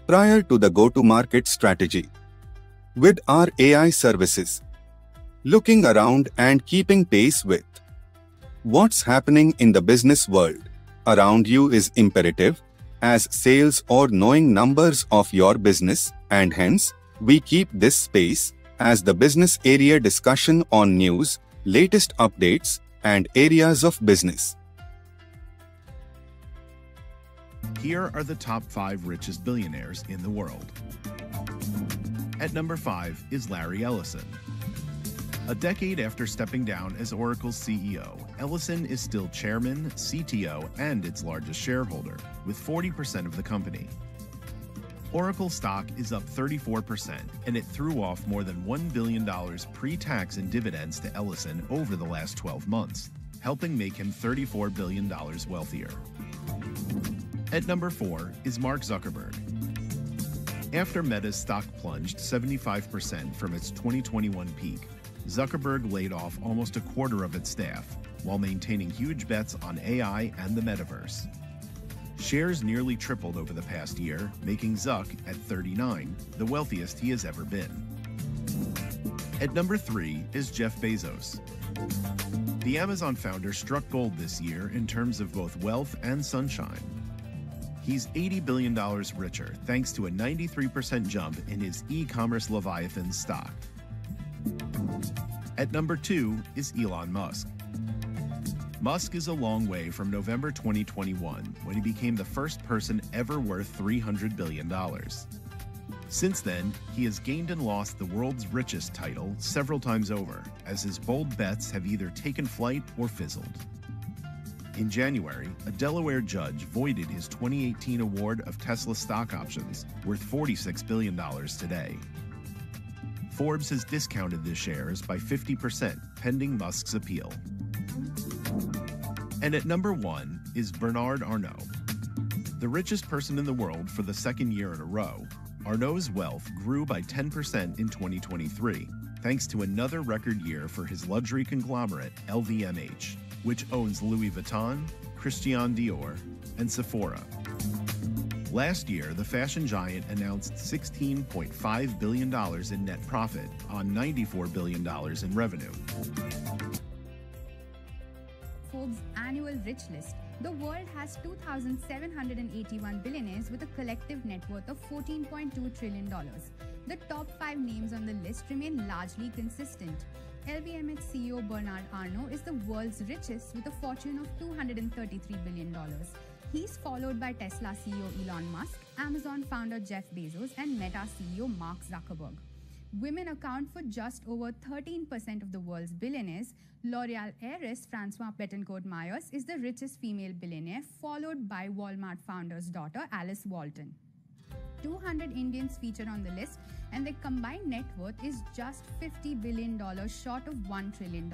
prior to the go-to-market strategy. With our AI services, looking around and keeping pace with what's happening in the business world around you is imperative as sales or knowing numbers of your business, and hence, we keep this space as the business area discussion on news, latest updates, and areas of business. Here are the top 5 richest billionaires in the world. At number 5 is Larry Ellison. A decade after stepping down as Oracle's CEO, Ellison is still chairman, CTO, and its largest shareholder, with 40% of the company. Oracle stock is up 34%, and it threw off more than $1 billion pre-tax in dividends to Ellison over the last 12 months, helping make him $34 billion wealthier. At number 4 is Mark Zuckerberg. After Meta's stock plunged 75% from its 2021 peak, Zuckerberg laid off almost a quarter of its staff, while maintaining huge bets on AI and the metaverse. Shares nearly tripled over the past year, making Zuck, at 39, the wealthiest he has ever been. At number 3 is Jeff Bezos. The Amazon founder struck gold this year in terms of both wealth and sunshine. He's $80 billion richer thanks to a 93% jump in his e-commerce Leviathan stock. At number 2 is Elon Musk. Musk is a long way from November 2021, when he became the first person ever worth $300 billion. Since then, he has gained and lost the world's richest title several times over, as his bold bets have either taken flight or fizzled. In January, a Delaware judge voided his 2018 award of Tesla stock options, worth $46 billion today. Forbes has discounted the shares by 50%, pending Musk's appeal. And at number 1 is Bernard Arnault. The richest person in the world for the second year in a row, Arnault's wealth grew by 10% in 2023, thanks to another record year for his luxury conglomerate, LVMH, which owns Louis Vuitton, Christian Dior, and Sephora. Last year, the fashion giant announced $16.5 billion in net profit on $94 billion in revenue. Forbes' annual Rich List, the world has 2,781 billionaires with a collective net worth of $14.2 trillion. The top 5 names on the list remain largely consistent. LVMH CEO Bernard Arnault is the world's richest with a fortune of $233 billion. He's followed by Tesla CEO Elon Musk, Amazon founder Jeff Bezos, and Meta CEO Mark Zuckerberg. Women account for just over 13% of the world's billionaires. L'Oreal heiress Françoise Bettencourt-Meyers is the richest female billionaire, followed by Walmart founder's daughter Alice Walton. 200 Indians feature on the list, and their combined net worth is just $50 billion short of $1 trillion.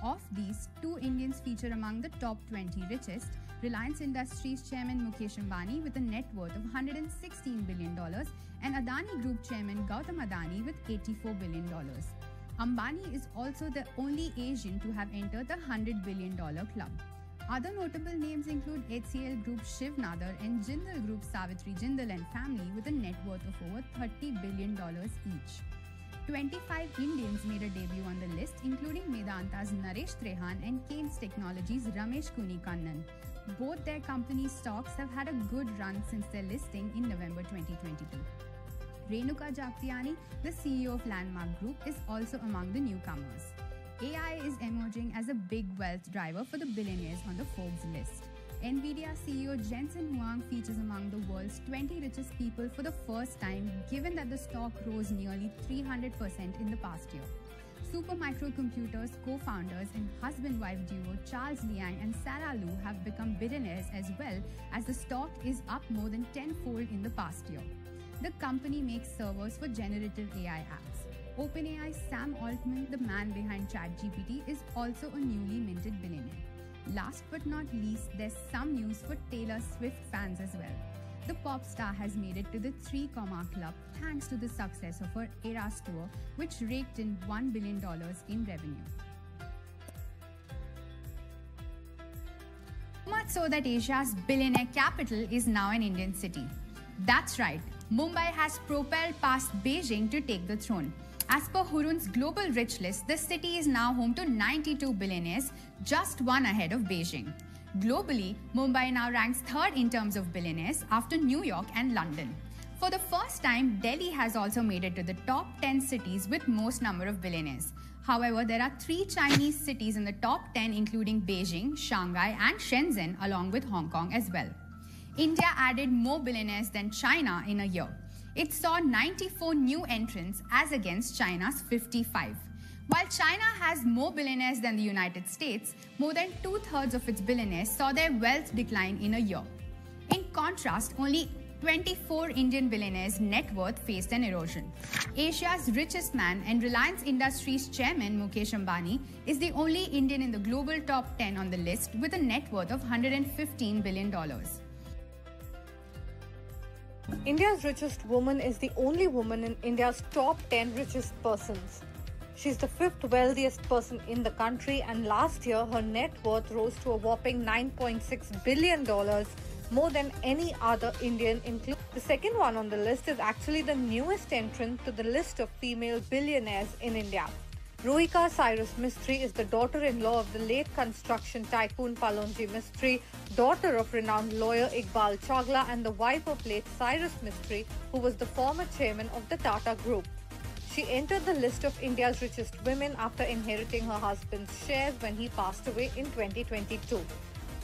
Of these, 2 Indians feature among the top 20 richest: Reliance Industries chairman Mukesh Ambani with a net worth of $116 billion and Adani Group chairman Gautam Adani with $84 billion. Ambani is also the only Asian to have entered the $100 billion club. Other notable names include HCL Group Shiv Nadar and Jindal Group Savitri Jindal and family with a net worth of over $30 billion each. 25 Indians made a debut on the list, including Medanta's Naresh Trehan and Keynes Technologies' Ramesh Kunikannan. Both their company stocks have had a good run since their listing in November 2022. Renuka Jagtiani, the CEO of Landmark Group, is also among the newcomers. AI is emerging as a big wealth driver for the billionaires on the Forbes list. Nvidia CEO Jensen Huang features among the world's 20 richest people for the first time, given that the stock rose nearly 300% in the past year. Supermicro Computer's co-founders and husband-wife duo Charles Liang and Sarah Lu have become billionaires as well, as the stock is up more than tenfold in the past year. The company makes servers for generative AI apps. OpenAI's Sam Altman, the man behind ChatGPT, is also a newly minted billionaire. Last but not least, there's some news for Taylor Swift fans as well. The pop star has made it to the 3 Club thanks to the success of her Eras tour, which raked in $1 billion in revenue. So much so that Asia's billionaire capital is now an Indian city. That's right, Mumbai has propelled past Beijing to take the throne. As per Hurun's global rich list, the city is now home to 92 billionaires, just one ahead of Beijing. Globally, Mumbai now ranks third in terms of billionaires after New York and London. For the first time, Delhi has also made it to the top 10 cities with most number of billionaires. However, there are 3 Chinese cities in the top 10, including Beijing, Shanghai, and Shenzhen, along with Hong Kong as well. India added more billionaires than China in a year. It saw 94 new entrants as against China's 55. While China has more billionaires than the United States, more than 2/3 of its billionaires saw their wealth decline in a year. In contrast, only 24 Indian billionaires' net worth faced an erosion. Asia's richest man and Reliance Industries chairman Mukesh Ambani is the only Indian in the global top 10 on the list with a net worth of $115 billion. India's richest woman is the only woman in India's top 10 richest persons. She's the 5th wealthiest person in the country, and last year her net worth rose to a whopping $9.6 billion, more than any other Indian. The second one on the list is actually the newest entrant to the list of female billionaires in India. Rohika Cyrus Mistry is the daughter-in-law of the late construction tycoon Palonji Mistry, daughter of renowned lawyer Iqbal Chagla, and the wife of late Cyrus Mistry, who was the former chairman of the Tata Group. She entered the list of India's richest women after inheriting her husband's shares when he passed away in 2022.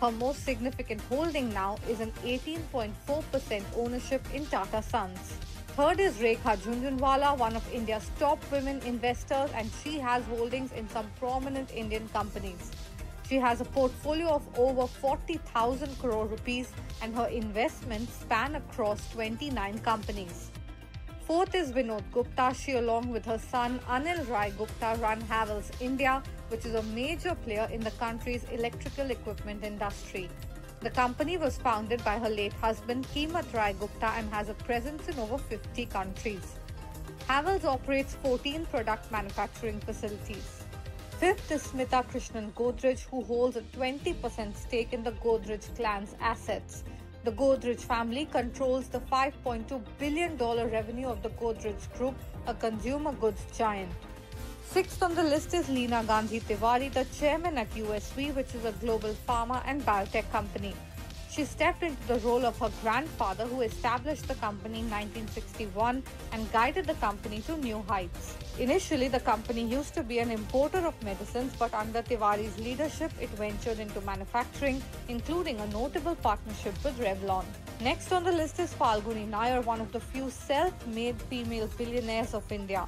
Her most significant holding now is an 18.4% ownership in Tata Sons. Third is Rekha Jhunjhunwala, one of India's top women investors, and she has holdings in some prominent Indian companies. She has a portfolio of over 40,000 crore rupees, and her investments span across 29 companies. Fourth is Vinod Gupta. She, along with her son Anil Rai Gupta, run Havells India, which is a major player in the country's electrical equipment industry. The company was founded by her late husband Keemat Rai Gupta and has a presence in over 50 countries. Havells operates 14 product manufacturing facilities. Fifth is Smita Krishnan Godrej, who holds a 20% stake in the Godrej clan's assets. The Godrej family controls the $5.2 billion revenue of the Godrej Group, a consumer goods giant. Sixth on the list is Leena Gandhi Tiwari, the chairman at USV, which is a global pharma and biotech company. She stepped into the role of her grandfather, who established the company in 1961 and guided the company to new heights. Initially, the company used to be an importer of medicines, but under Tiwari's leadership, it ventured into manufacturing, including a notable partnership with Revlon. Next on the list is Falguni Nair, one of the few self-made female billionaires of India.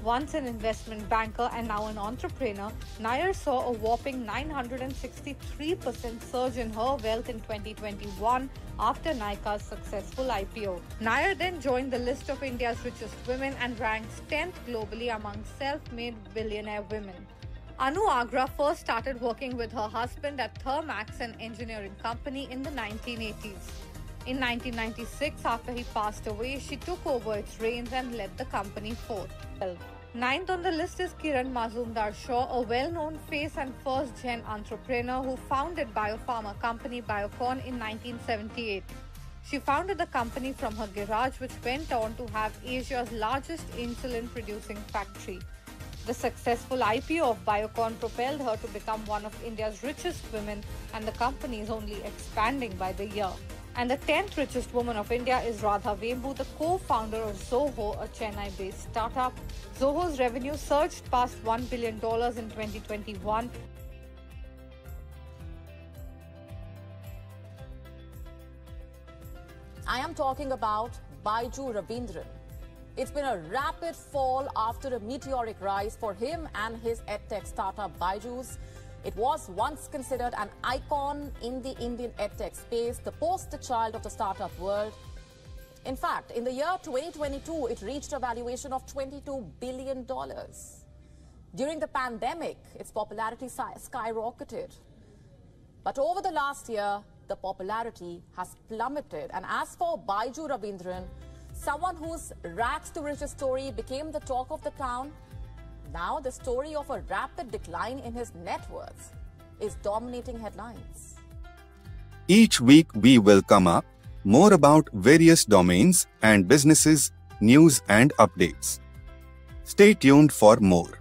Once an investment banker and now an entrepreneur, Nair saw a whopping 963% surge in her wealth in 2021 after Nykaa's successful IPO. Nair then joined the list of India's richest women and ranks 10th globally among self-made billionaire women. Anu Agra first started working with her husband at Thermax, an engineering company, in the 1980s. In 1996, after he passed away, she took over its reins and led the company forth. Ninth on the list is Kiran Mazumdar Shaw, a well-known face and first-gen entrepreneur who founded biopharma company Biocon in 1978. She founded the company from her garage, which went on to have Asia's largest insulin-producing factory. The successful IPO of Biocon propelled her to become one of India's richest women, and the company is only expanding by the year. And the 10th richest woman of India is Radha Vembu, the co-founder of Zoho, a Chennai-based startup. Zoho's revenue surged past $1 billion in 2021. I am talking about Byju Raveendran. It's been a rapid fall after a meteoric rise for him and his edtech startup Byju's. It was once considered an icon in the Indian edtech space, the poster child of the startup world. In fact, in the year 2022, it reached a valuation of $22 billion. During the pandemic, its popularity skyrocketed. But over the last year, the popularity has plummeted. And as for Byju Raveendran, someone whose rags to riches story became the talk of the town, now the story of a rapid decline in his net worth is dominating headlines. Each week we will come up more about various domains and businesses, news and updates. Stay tuned for more.